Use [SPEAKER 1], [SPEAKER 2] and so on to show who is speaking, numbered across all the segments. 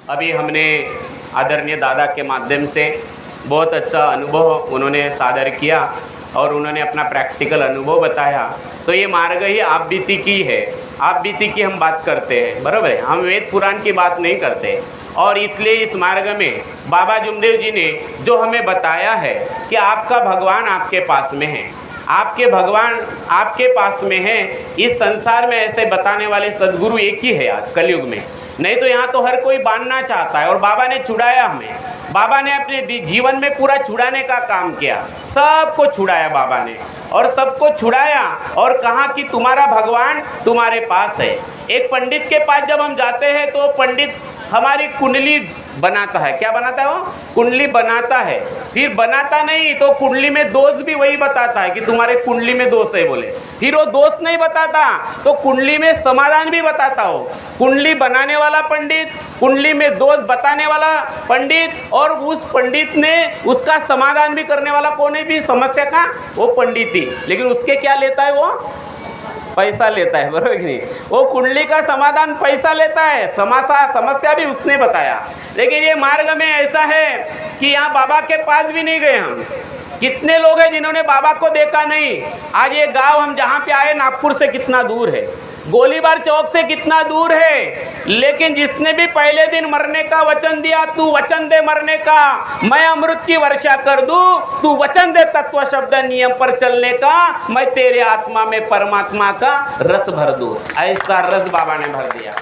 [SPEAKER 1] अभी हमने आदरणीय दादा के माध्यम से बहुत अच्छा अनुभव उन्होंने सादर किया और उन्होंने अपना प्रैक्टिकल अनुभव बताया। तो ये मार्ग ही आप बीती की है, आप बीती की हम बात करते हैं, बराबर है। हम वेद पुराण की बात नहीं करते। और इसलिए इस मार्ग में बाबा जुमदेव जी ने जो हमें बताया है कि आपका भगवान आपके पास में है, आपके भगवान आपके पास में है। इस संसार में ऐसे बताने वाले सद्गुरु एक ही है आज कलयुग में, नहीं तो यहाँ तो हर कोई बांधना चाहता है। और बाबा ने छुड़ाया हमें, बाबा ने अपने जीवन में पूरा छुड़ाने का काम किया, सबको छुड़ाया बाबा ने, और सबको छुड़ाया और कहा कि तुम्हारा भगवान तुम्हारे पास है। एक पंडित के पास जब हम जाते हैं तो पंडित हमारी कुंडली बनाता है। क्या बनाता है वो? कुंडली बनाता है। फिर बनाता नहीं तो कुंडली में दोष भी वही बताता है कि तुम्हारे कुंडली में दोष है बोले। फिर वो दोष नहीं बताता तो कुंडली में समाधान भी बताता हो। कुंडली बनाने वाला पंडित, कुंडली में दोष बताने वाला पंडित, और उस पंडित ने उसका समाधान भी करने वाला कौन है भी समस्या का? वो पंडित ही। लेकिन उसके क्या लेता है वो? पैसा लेता है, बरोबर कि नहीं? वो कुंडली का समाधान पैसा लेता है, समस्या भी उसने बताया। लेकिन ये मार्ग में ऐसा है कि यहाँ बाबा के पास भी नहीं गए हम। कितने लोग हैं जिन्होंने बाबा को देखा नहीं। आज ये गांव हम जहाँ पे आए नागपुर से कितना दूर है, गोलीबार चौक से कितना दूर है, लेकिन जिसने भी पहले दिन मरने का वचन दिया, तू वचन दे मरने का, मैं अमृत की वर्षा कर दूं, तू वचन दे तत्व शब्द नियम पर चलने का, मैं तेरे आत्मा में परमात्मा का रस भर दूं। ऐसा रस बाबा ने भर दिया।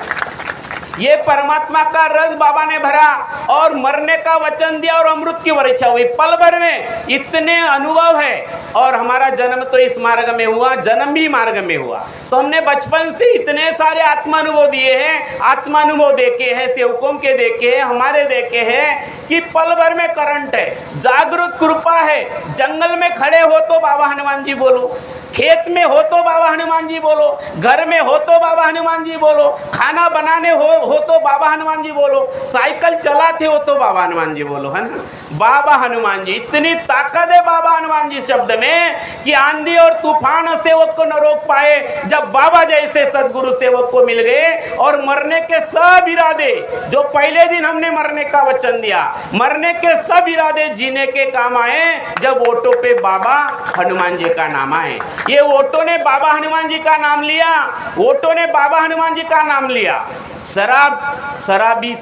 [SPEAKER 1] ये परमात्मा का रस बाबा ने भरा और मरने का वचन दिया और अमृत की वर्षा हुई पल भर में। इतने अनुभव है। और हमारा जन्म तो इस मार्ग में हुआ, जन्म भी मार्ग में हुआ। तो हमने बचपन से इतने सारे आत्मानुभव दिए हैं, आत्मानुभव देखे हैं, सेवकों के देखे हैं, हमारे देखे हैं कि पल भर में करंट है, जागृत कृपा है। जंगल में खड़े हो तो बाबा हनुमान जी बोलो, खेत में हो तो बाबा हनुमान जी बोलो, घर में हो तो बाबा हनुमान जी बोलो, खाना बनाने हो तो बाबा हनुमान जी बोलो, साइकिल चलाते हो तो बाबा हनुमान जी बोलो, है ना? बाबा हनुमान जी, इतनी ताकत है बाबा हनुमान जी शब्द में कि आंधी और तूफान सेवक को न रोक पाए। जब बाबा जैसे सदगुरु सेवक को मिल गए और मरने के सब इरादे, जो पहले दिन हमने मरने का वचन दिया, मरने के सब इरादे जीने के काम आए जब ऑटो पे बाबा हनुमान जी का नाम आए। ये ऑटो ने बाबा हनुमान जी का नाम लिया, ऑटो ने बाबा हनुमान जी का नाम लिया। शराबी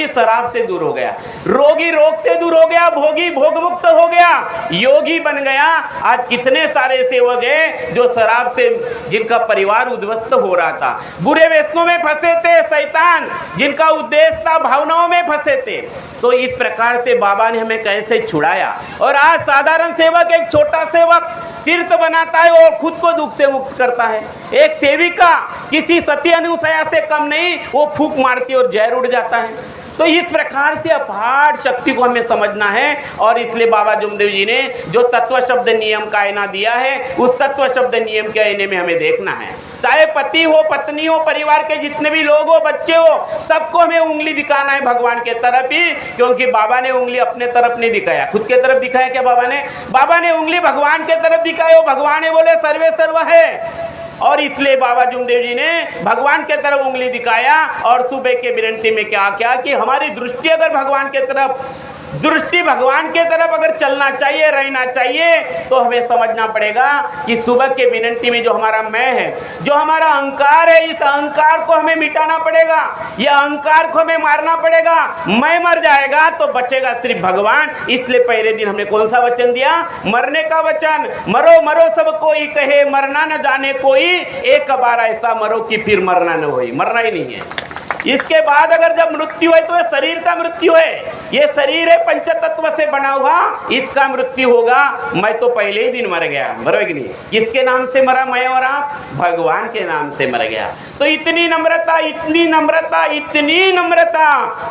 [SPEAKER 1] शराब से दूर हो गया, रोगी रोग से दूर हो गया, भोगी भोग मुक्त हो गया, योगी बन गया। आज कितने सारे सेवक हैं जो शराब से, जिनका परिवार उद्ध्वस्त हो रहा था, बुरे व्यसनों में फंसे थे, शैतान जिनका उद्देश्य था भावनाओं में फंसे थे। तो इस प्रकार से बाबा ने हमें कैसे छुड़ाया। और आज साधारण सेवक, एक छोटा सेवक तीर्थ बनाता है और खुद को दुख से मुक्त करता है। एक सेविका किसी सती अनुसया से कम नहीं, वो फूंक मारती और जहर उड़ जाता है। तो इस प्रकार से अपार शक्ति को हमें समझना है। और इसलिए बाबा जुमदेव जी ने जो तत्व शब्द नियम का आईना दिया है, उस तत्व शब्द नियम के आईने में हमें देखना है। चाहे पति हो, पत्नी हो, परिवार के जितने भी लोग हो, बच्चे हो, सबको हमें उंगली दिखाना है भगवान के तरफ ही। क्योंकि बाबा ने उंगली अपने तरफ नहीं दिखाया, खुद के तरफ दिखाया क्या बाबा ने? बाबा ने उंगली भगवान के तरफ दिखाई, वो भगवान ने बोले सर्वे सर्व है। और इसलिए बाबा जुमदेव जी ने भगवान के तरफ उंगली दिखाया। और सुबह के विनती में क्या क्या कि हमारी दृष्टि अगर भगवान के तरफ, दृष्टि भगवान के तरफ अगर चलना चाहिए, रहना चाहिए, तो हमें समझना पड़ेगा कि सुबह के विनती में जो हमारा मैं है, जो हमारा अहंकार है, इस अहंकार को हमें मिटाना पड़ेगा, यह अहंकार को हमें मारना पड़ेगा। मैं मर जाएगा तो बचेगा सिर्फ भगवान। इसलिए पहले दिन हमने कौन सा वचन दिया? मरने का वचन। मरो मरो सब कोई कहे, मरना न जाने कोई, एक बार ऐसा मरो कि फिर मरना न होई। मरना ही नहीं है। इसके बाद अगर जब मृत्यु है तो ये शरीर का मृत्यु है। ये शरीर है पंचतत्व से बना हुआ, इसका मृत्यु होगा। मैं तो पहले ही दिन मर गया, बराबर कि नहीं? किसके नाम से मरा मैं और आप? भगवान के नाम से मर गया। तो इतनी नम्रता, इतनी नम्रता, इतनी नम्रता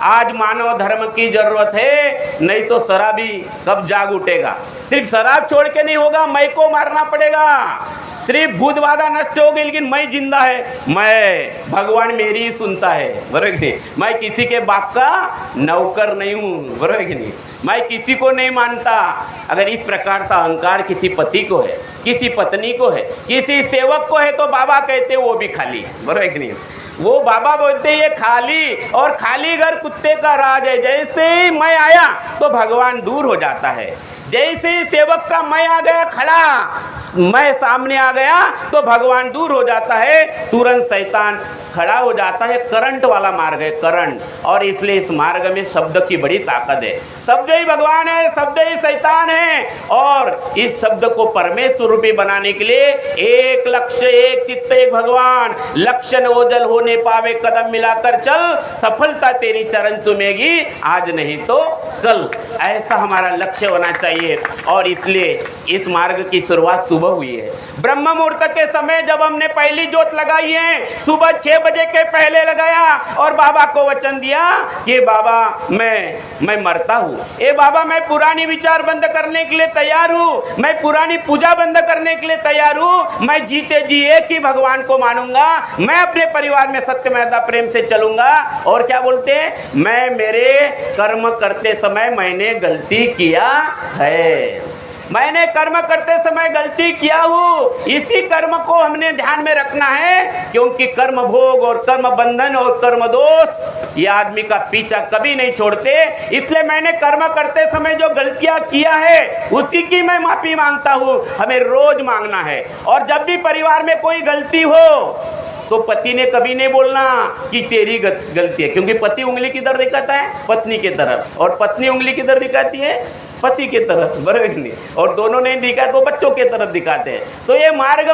[SPEAKER 1] आज मानव धर्म की जरूरत है। नहीं तो शराबी कब जाग उठेगा? सिर्फ शराब छोड़ के नहीं होगा, मैं को मारना पड़ेगा। सिर्फ भूतबाधा नष्ट हो गई, लेकिन मैं जिंदा है, मैं भगवान मेरी ही सुनता है, बराबर कि नहीं? मैं किसी के बाप का नौकर नहीं हूँ, बराबर कि नहीं? मैं किसी को नहीं मानता। अगर इस प्रकार का अहंकार किसी पति को है, किसी पत्नी को है, किसी सेवक को है, तो बाबा कहते वो भी खाली, बराबर कि नहीं? वो बाबा बोलते ये खाली और खाली घर कुत्ते का राज है। जैसे ही मैं आया तो भगवान दूर हो जाता है। जैसे ही सेवक का मैं आ गया खड़ा, मैं सामने आ गया तो भगवान दूर हो जाता है, तुरंत शैतान खड़ा हो जाता है। करंट वाला मार्ग है, करंट। और इसलिए इस मार्ग में शब्द की बड़ी ताकत है। शब्द ही भगवान है, शब्द ही शैतान है। और इस शब्द को परमेश्वर रूपी बनाने के लिए एक लक्ष्य, एक चित्त, एक भगवान। लक्ष्य न ओझल होने पावे, कदम मिलाकर चल, सफलता तेरी चरण चूमेगी आज नहीं तो कल। ऐसा हमारा लक्ष्य होना चाहिए। और इसलिए इस मार्ग की शुरुआत सुबह हुई है। ब्रह्म मुहूर्त के समय जब हमने पहली जोत लगाई है, सुबह 6 बजे के पहले लगाया और बाबा को वचन दिया कि बाबा मैं मरता हूँ, ए बाबा मैं पुरानी विचार बंद करने के लिए तैयार हूँ, मैं पुरानी पूजा बंद करने के लिए तैयार हूँ, मैं जीते जी एक ही भगवान को मानूंगा, मैं अपने परिवार में सत्यमेव प्रेम से चलूंगा। और क्या बोलते हैं, मैं मेरे कर्म करते समय मैंने गलती किया है, मैंने कर्म करते समय गलती किया हूँ। इसी कर्म को हमने ध्यान में रखना है, क्योंकि कर्म भोग और कर्म बंधन और कर्म दोष ये आदमी का पीछा कभी नहीं छोड़ते। इसलिए मैंने कर्म करते समय जो गलतियां किया है उसी की मैं माफी मांगता हूँ। हमें रोज मांगना है। और जब भी परिवार में कोई गलती हो तो पति ने कभी नहीं बोलना कि तेरी गलती है, क्योंकि पति उंगली किधर दिखाता है, पत्नी की तरफ, और पत्नी उंगली किधर दिखाती है, पति की तरफ, बराबर नहीं। और दोनों नहीं दिखा तो बच्चों की तरफ दिखाते हैं। तो ये मार्ग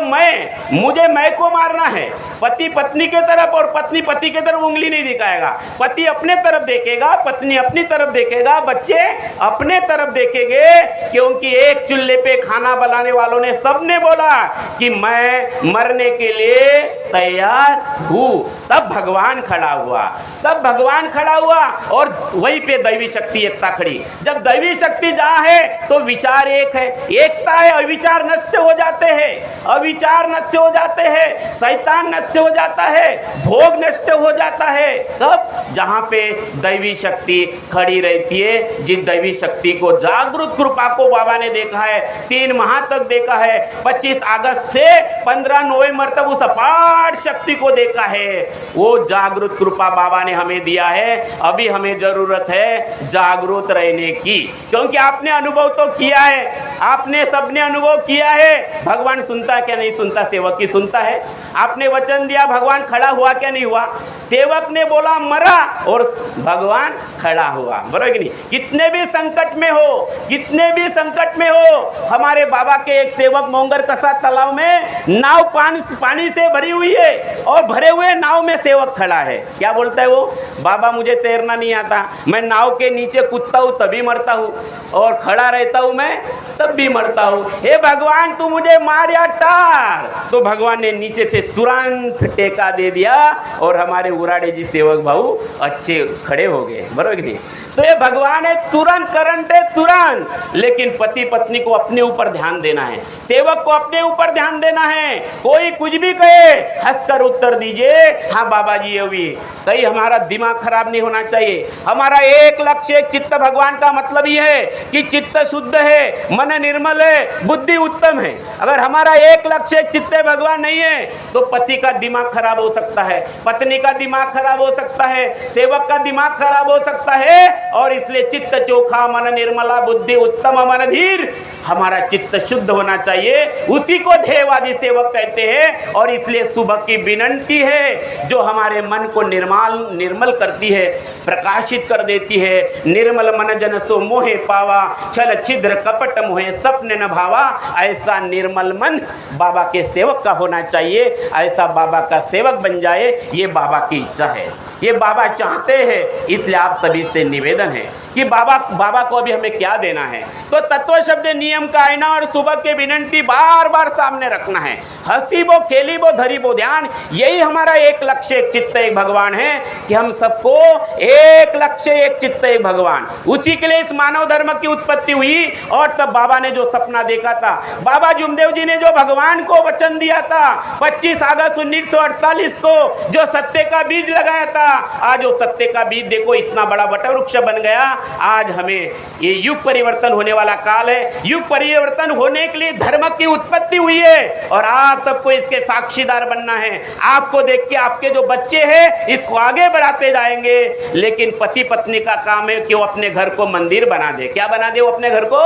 [SPEAKER 1] मुझे मैं को मारना है। पति पत्नी के तरफ और पत्नी पति के तरफ उंगली नहीं दिखाएगा। पति अपने तरफ देखेगा, पत्नी अपनी तरफ देखेगा, बच्चे अपने तरफ देखेंगे। क्योंकि एक चूल्हे पे खाना बनाने वालों ने सबने बोला कि मैं मरने के लिए तैयार हूँ। तब भगवान खड़ा हुआ, तब भगवान खड़ा हुआ और वहीं पे दैवी शक्ति एकता खड़ी। जब दैवी शक्ति जहाँ है तो विचार एक है, एकता है। अविचार नष्ट हो जाते हैं, अविचार नष्ट हो जाते हैं, शैतान नष्ट हो जाता है, भोग नष्ट हो जाता है। तब जहाँ पे दैवी शक्ति खड़ी रहती है, जिस दैवी शक्ति को जागृत कृपा को बाबा ने देखा है, 3 माह तक देखा है, 25 अगस्त से 15 नवंबर तक उस अपार शक्ति को देखा है। वो जागृत कृपा बाबा ने हमें दिया है। अभी हमें जरूरत है जागरूक रहने की, क्योंकि आपने अनुभव तो किया है, आपने सबने अनुभव किया है। भगवान सुनता क्या नहीं सुनता, सेवक की सुनता है। आपने वचन दिया, भगवान खड़ा हुआ क्या नहीं हुआ, सेवक ने बोला मरा और भगवान खड़ा हुआ, बराबर कि नहीं। कितने भी संकट में हो, कितने भी संकट में हो, हमारे बाबा के एक सेवक मोंगर कसा तालाब में नाव पानी से भरी हुई है और भरे हुए नाव में सेवक खड़ा है। क्या बोलता है वो, बाबा मुझे तैरना नहीं आता, मैं नाव के नीचे कूदता हूँ तभी मरता हूँ और खड़ा रहता हूँ मैं तब भी मरता हूँ। हे भगवान तू मुझे मार या टार। तो भगवान ने नीचे से तुरंत टेका दे दिया और हमारे उराड़े जी सेवक भाऊ अच्छे खड़े हो गए, बराबर कि नहीं। तो ये भगवान है, तुरंत करंट है, तुरंत। लेकिन पति पत्नी को अपने ऊपर ध्यान देना है, सेवक को अपने ऊपर ध्यान देना है। कोई कुछ भी कहे हंसकर उत्तर दीजिए हाँ बाबा जी अभी। कहीं हमारा दिमाग खराब नहीं होना चाहिए। हमारा एक लक्ष्य, एक चित्त भगवान का मतलब ये है कि चित्त शुद्ध है, मन निर्मल है, बुद्धि उत्तम है। अगर हमारा एक लक्ष्य, एक चित्त भगवान नहीं है तो पति का दिमाग खराब हो सकता है, पत्नी का दिमाग खराब हो सकता है, सेवक का दिमाग खराब हो सकता है। और इसलिए चित्त चोखा, मन निर्मला, बुद्धि उत्तम, मन धीर। हमारा चित्त शुद्ध होना चाहिए, उसी को ध्येयवादी सेवक कहते हैं। और इसलिए सुबह की विनंती है जो हमारे मन को निर्मल करती है, प्रकाशित कर देती है। निर्मल मन जन सो मोहे पावा, छल छिद्र कपट मोहे सपने न भावा। ऐसा निर्मल मन बाबा के सेवक का होना चाहिए। ऐसा बाबा का सेवक बन जाए, ये बाबा की इच्छा है, ये बाबा चाहते हैं। इसलिए आप सभी से निवेदन है कि बाबा को अभी हमें क्या देना है। तो तत्व शब्द नियम का आईना और सुबह के विनंती बार बार सामने रखना है। हंसी बो, खेली बो, धरी बो ध्यान, यही हमारा एक लक्ष्य, एक चित्त, एक भगवान है कि हम सबको एक लक्ष्य, एक चित्त, एक भगवान। उसी के लिए इस मानव धर्म की उत्पत्ति हुई। और तब बाबा ने जो सपना देखा था, बाबा जुमदेव जी ने जो भगवान को वचन दिया था 25 अगस्त 1948 को, जो सत्य का बीज लगाया था, आज वो सत्य का बीज देखो इतना बड़ा वटवृक्ष बन गया। आज हमें ये युग परिवर्तन होने वाला काल है। युग परिवर्तन होने के लिए धर्म की उत्पत्ति हुई है और आप सबको इसके साक्षीदार बनना है। आपको देख के आपके जो बच्चे हैं इसको आगे बढ़ाते जाएंगे। लेकिन पति पत्नी का काम है कि वो अपने घर को मंदिर बना दे। क्या बना दे? वो अपने घर को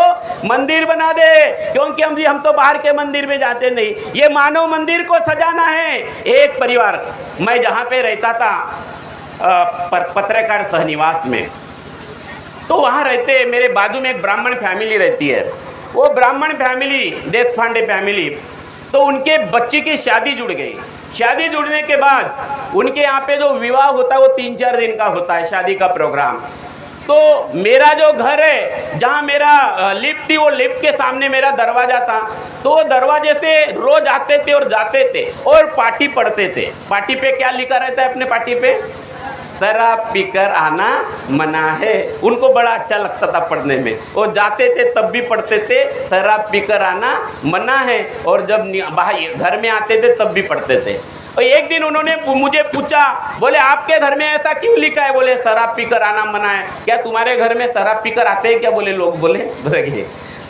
[SPEAKER 1] मंदिर बना दे। क्योंकि हम तो बाहर के मंदिर में जाते नहीं, ये मानव मंदिर को सजाना है। एक परिवार, मैं जहां पे रहता था पत्रकार सहनिवास में, तो वहां रहते मेरे बाजू में एक ब्राह्मण फैमिली रहती है। वो ब्राह्मण फैमिली देशपांडे फैमिली, तो उनके बच्चे की शादी जुड़ गई। शादी जुड़ने के बाद उनके यहाँ पे जो विवाह होता है वो 3-4 दिन का होता है शादी का प्रोग्राम। तो मेरा जो घर है जहाँ मेरा लिफ्ट थी, वो लिफ्ट के सामने मेरा दरवाजा था। तो दरवाजे से रोज आते थे और जाते थे और पार्टी पढ़ते थे। पार्टी पे क्या लिखा रहता है अपने पार्टी पे? शराब पीकर आना मना है। उनको बड़ा अच्छा लगता था पढ़ने में। वो जाते थे तब भी पढ़ते थे शराब पीकर आना मना है, और जब बाहर घर में आते थे तब भी पढ़ते थे। और एक दिन उन्होंने मुझे पूछा, बोले आपके घर में ऐसा क्यों लिखा है? बोले शराब पीकर आना मना है। क्या तुम्हारे घर में शराब पीकर आते हैं क्या? बोले लोग।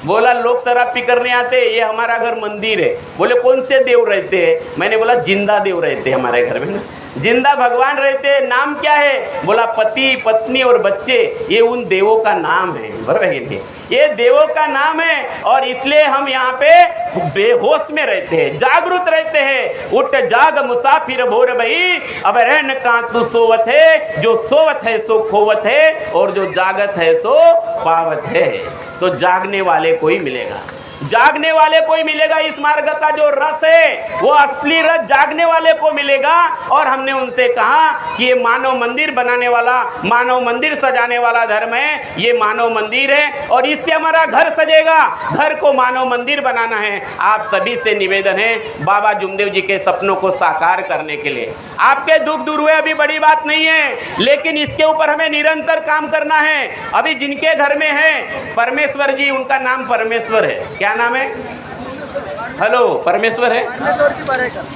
[SPEAKER 1] बोला लोग शराब पीकर नहीं आते, ये हमारा घर मंदिर है। बोले कौन से देव रहते हैं? मैंने बोला जिंदा देव रहते हैं हमारे घर में ना, जिंदा भगवान रहते हैं। नाम क्या है? बोला पति पत्नी और बच्चे, ये उन देवों का नाम है। बराबर है कि ये देवों का नाम है। और इसलिए हम यहाँ पे बेहोश में रहते हैं, जागरूक रहते हैं। उठ जाग मुसाफिर भोर भई, अब रहन का तू सोवत है। जो सोवत है सो खोवत है, और जो जागत है सो पावत है। तो जागने वाले को ही मिलेगा, जागने वाले को ही मिलेगा। इस मार्ग का जो रस है वो असली रस जागने वाले को मिलेगा। और हमने उनसे कहा कि ये मानव मंदिर बनाने वाला, मानव मंदिर सजाने वाला धर्म है। ये मानव मंदिर है और इससे हमारा घर सजेगा। घर को मानव मंदिर बनाना है। आप सभी से निवेदन है बाबा जुमदेव जी के सपनों को साकार करने के लिए। आपके दुख दूर हुए अभी बड़ी बात नहीं है, लेकिन इसके ऊपर हमें निरंतर काम करना है। अभी जिनके घर में है परमेश्वर जी, उनका नाम परमेश्वर है। क्या नाम है? हेलो, परमेश्वर है।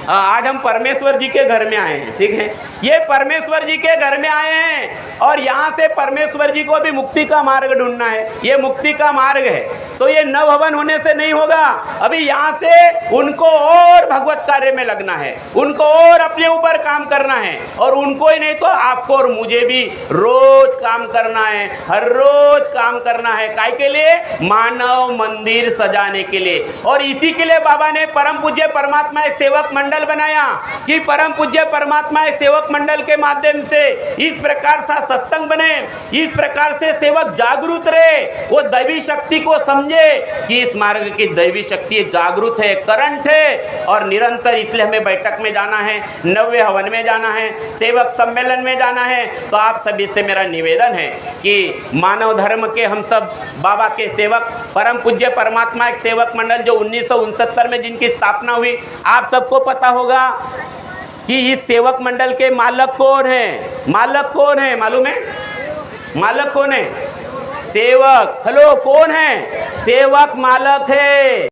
[SPEAKER 1] आज हम परमेश्वर जी के घर में आए हैं, ठीक है। ये परमेश्वर जी के घर में आए हैं और यहाँ से परमेश्वर जी को भी मुक्ति का मार्ग ढूंढना है। ये मुक्ति का मार्ग है, तो ये नव हवन होने से नहीं होगा। अभी यहाँ से उनको और भगवत कार्य में लगना है, उनको और अपने ऊपर काम करना है। और उनको ही नहीं तो आपको और मुझे भी रोज काम करना है, हर रोज काम करना है। काय के लिए? मानव मंदिर सजाने के लिए। और इसी के लिए बाबा ने परम पूज्य परमात्मा एक सेवक मंडल बनाया कि परम पूज्य परमात्मा एक सेवक मंडल के माध्यम से इस प्रकार सा सत्संग बने, इस प्रकार से सेवक जागरूक रहे, वो दैवी शक्ति को समझे कि इस मार्ग की दैवी शक्ति जागरूक है, करंट है। और निरंतर इसलिए हमें बैठक में जाना है, नव्य हवन में जाना है, सेवक सम्मेलन में जाना है। तो आप सभी से मेरा निवेदन है कि मानव धर्म के हम सब बाबा के सेवक, परम पूज्य परमात्मा एक सेवक मंडल जो 1969 में जिनकी स्थापना हुई, आप सबको पता होगा कि इस सेवक मंडल के मालक कौन है? मालक कौन है मालूम है? मालक कौन है? सेवक। हेलो, कौन है? सेवक मालक है।